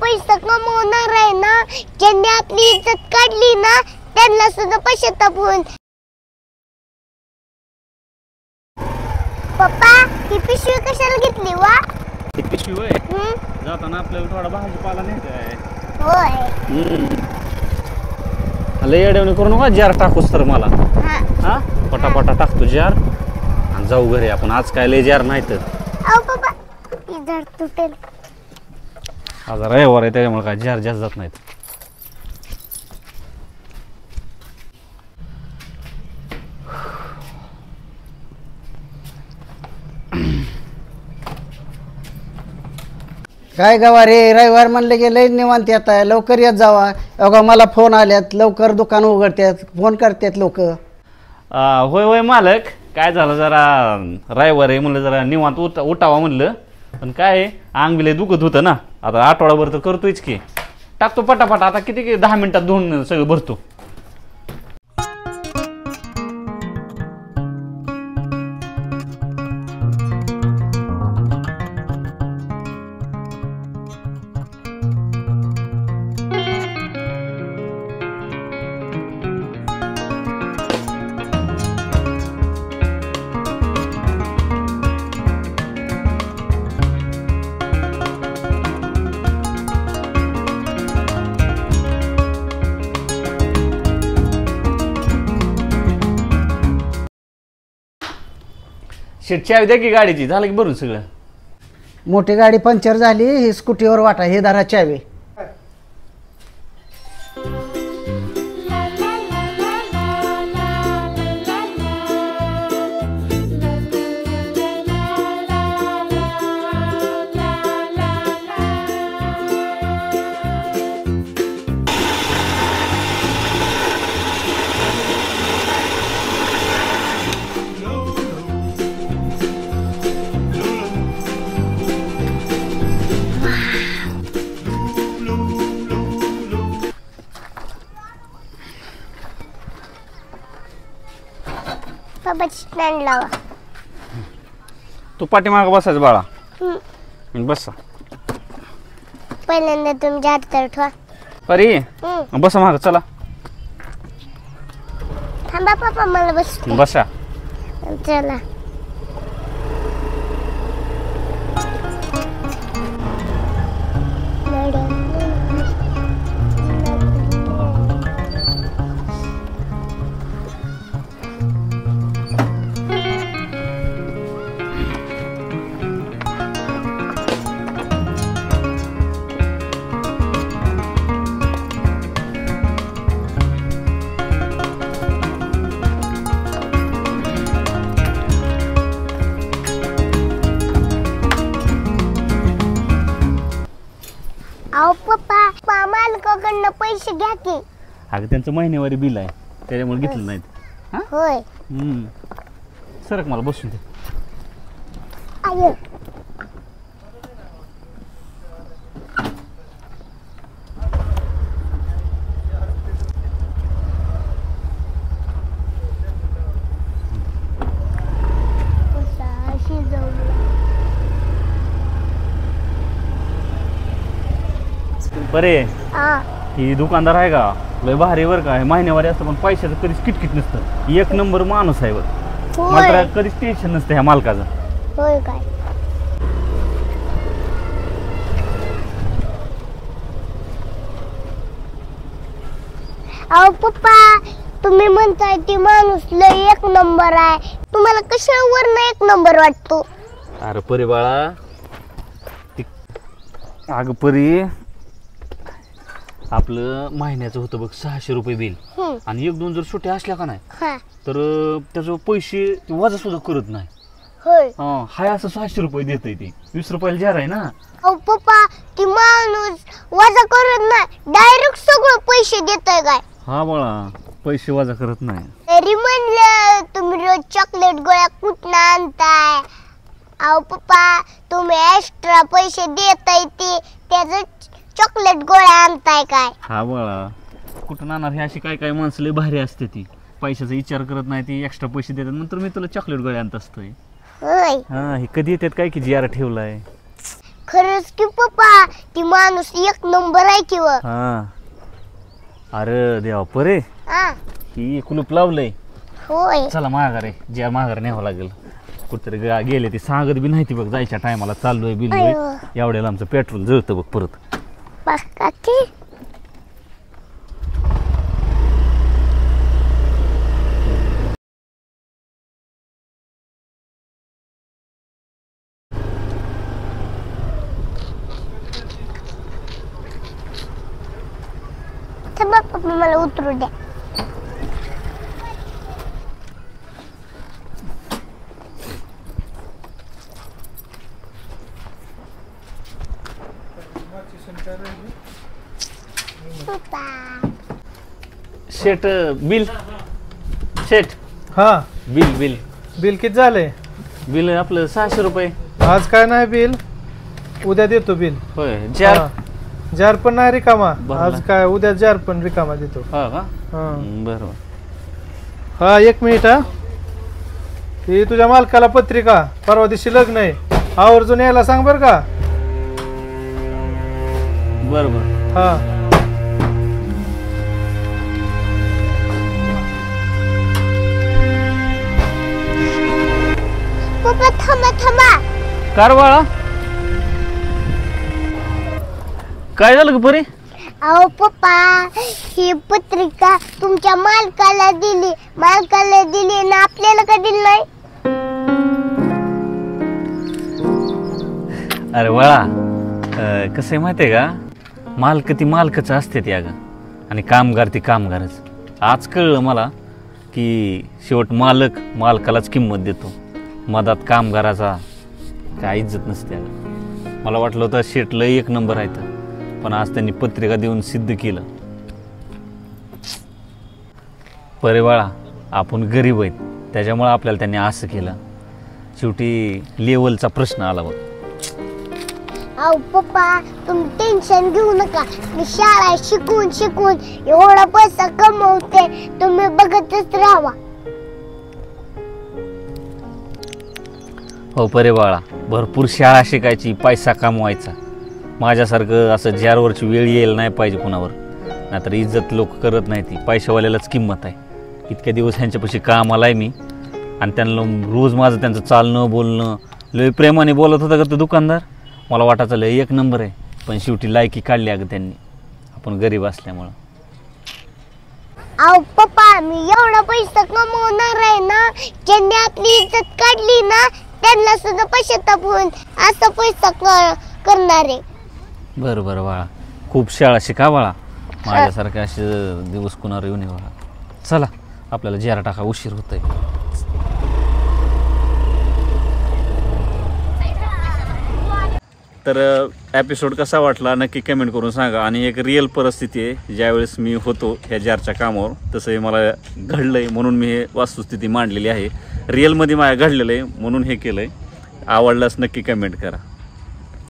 पैसा कमवणार आहे ना, ज्यांनी आपली इज्जत काढली ना, त्यांना सुद्धा पश्चाताप होईल. पप्पा, ही पिशवी कशाला घेतली वा? ही पिशवी होय, जाताना आपल्याला थोडा भाजीपाला न्यायचा आहे. होय. लय येडवणी करू नका, जार टाकूस तर मला. हा, पटापटा टाकतो जार आणि जाऊ घरी आपण. आज काय लय जार नाही तर. अहो पप्पा, ही झाड तुटेल. आज रविवार आहे त्याच्यामुळे काय जार जास्त जात नाहीत. काय गवा रे, रविवार म्हणले की लई निवांत येत आहे. लवकर येत जावा. अगं मला फोन आल्यात, लवकर दुकान उघडतात, फोन करतात लोक. होय होय मालक, काय झालं जरा रविवार आहे म्हणलं जरा निवांत उठावा म्हणलं. पण काय अंग बिले दुखत होतं ना, आता आठवडाभर तर करतोयच की. टाकतो पटापट, आता किती 10 मिनिटात धुवून सगळं भरतो. शेट चावी द्या की गाडीची, झालं की भरून सगळं. मोठी गाडी पंक्चर झाली, ही स्कूटीवर वाटा, हे दारा चावी. पप्पाची स्टँड लावा. तू पाठीमागं बसायचं बाळा. बसा. पहिल्यांदा तुमच्या हातात ठेवा. अरे बसा मागं, चला. थांबा पप्पा, मला बस. बसा. चला. अहो पप्पा, मालकाकडनं पैसे घ्या की. अगं त्यांचं महिन्यावारी बिल आहे, त्याच्यामुळे घेतलं नाहीत. होय. सरक मला बसून दे. आयो. बरे, ही दुकानदार आहे का लय भारी वर का, महिन्यावारी असतं पण पैशाचं कधीच किटकिट नसतं. एक नंबर माणूस आहे बघ. मात्र कधीच टेन्शन नसतं ह्या मालकाचं. होय काय? अहो पप्पा, तुम्ही म्हणताय ती माणूस लय एक नंबर आहे, तुम्हाला कशावरनं एक नंबर वाटतो? अरे परी बाळा, अगं परी आपलं महिन्याचं होतं बघ 600 रुपये बिल, आणि 1-2 जर सुट्ट्या असल्या का नाही तर त्याचं पैसे वजा सुद्धा करत नाही. होय. हाय असं 600 रुपये देतय ते. 20 रुपयाला जार आहे ना. अहो पप्पा, ती माणूस वजा करत नाही, डायरेक्ट सगळं पैसे देतोय काय? हा बाळा, पैसे वजा करत नाही. तरी म्हणलं तुम्ही रोज चॉकलेट गोळ्या कुठनं आणताय? अहो पप्पा, तुम्ही एक्स्ट्रा पैसे देताय ते त्याचं चॉकलेट गोळ्या आणताय काय? हा बाळा, कुठं आणणार? हे अशी काय काय माणसं लय भारी असते, ती पैशाचा विचार करत नाही, ती एक्स्ट्रा पैसे देतात, नंतर मी तुला चॉकलेट गोळ्या आणत असतोय. होय. हा, हे कधी येतात काय की जियारा ठेवलाय. खरंच की पप्पा ती माणूस एक नंबर आहे की व. हा अरे देवा परे हा ही कुलूप लावलंय. होय. चला माघारे ज्या माघार न्यावं लागेल. कुठतरी गेले ती सांगत बी नाही ती बघ जायच्या टायमाला चाललोय बिललोय. एवढ्याला आमचं पेट्रोल जळतं बघ परत. बस काकी थांबा पप्पा मला उतरू द्या. पप्पा शेट बिल शेट हा बिल बिल बिल किती झालंय? बिल आपलं 600 रुपये. आज काय नाही बिल, उद्या देतो बिल. होय जार हा. जार पण नाही रिकामा बरं. आज काय, उद्या जार पण रिकामा देतो. हा का हा. बरोबर. हा 1 मिनिट. हा ही तुझ्या मालकाला पत्रिका, परवा दिवशी लग्न आहे, आवर्जून यायला सांग बर का. बरोबर. हा पप्पा थांबा थांबा. कारवाळा काय झालं ग परी? अहो पप्पा ही पत्रिका तुमच्या मालकाला दिली ना आपल्याला का दिली नाही? अरे वळा कसं आहे माहिती आहे का, मालक ती मालकच असते ती अगं, आणि कामगार ती कामगारच. आज कळलं मला की शेवट मालक मालकालाच किंमत देतो, मधात कामगाराचा काय इज्जत नसते अगं. मला वाटलं होतं शेटलं 1 नंबर आहे, पण आज त्यांनी पत्रिका देऊन सिद्ध केलं. परिवाळा आपण गरीब आहेत त्याच्यामुळं आपल्याला त्यांनी असं केलं. शेवटी लेवलचा प्रश्न आला बघ. अहो पप्पा तुम्ही टेन्शन घेऊ नका, मी शाळा शिकून एवढा पैसा कमवते, तुम्ही बघतच राहा. हो परिवाळा, भरपूर शाळा शिकायची, पैसा कमवायचा. माझ्यासारखं असं ज्यावरची वेळ येईल नाही पाहिजे कुणावर, नाहीतर इज्जत लोक करत नाही, ती पैशावाल्यालाच किंमत आहे. इतक्या दिवस ह्यांच्यापाशी कामाला आहे मी, आणि त्यांना रोज माझं त्यांचं चालणं बोलणं लय प्रेमाने बोलत होतं का तो दुकानदार. मला वाटायचं लय 1 नंबर आहे, पण शेवटी लायकी काढली अगं त्यांनी, आपण गरीब असल्यामुळं. अहो पप्पा मी एवढा पैसा कमवणार आहे ना, ज्यांनी आपली इज्जत काढली ना त्यांना सुद्धा पश्चाताप होईल असा पैसा करणार आहे. बरं बरं बाळा, खूप शाळा शिका बाळा, माझ्यासारखे असे दिवस कुणावर येऊ नये बाळा. चला आपल्याला जेरा टाका, उशीर होतोय. तर एपिसोड कसा वाटला नक्की कमेंट करून सांगा. आणि एक रिअल परिस्थिती आहे, ज्यावेळेस मी होतो ह्या जारच्या कामावर, तसं हे मला घडलं आहे म्हणून मी हे वस्तुस्थिती मांडलेली आहे. रिअलमध्ये माझ्या घडलेलं आहे म्हणून हे केलं आहे. आवडल्यास नक्की कमेंट करा.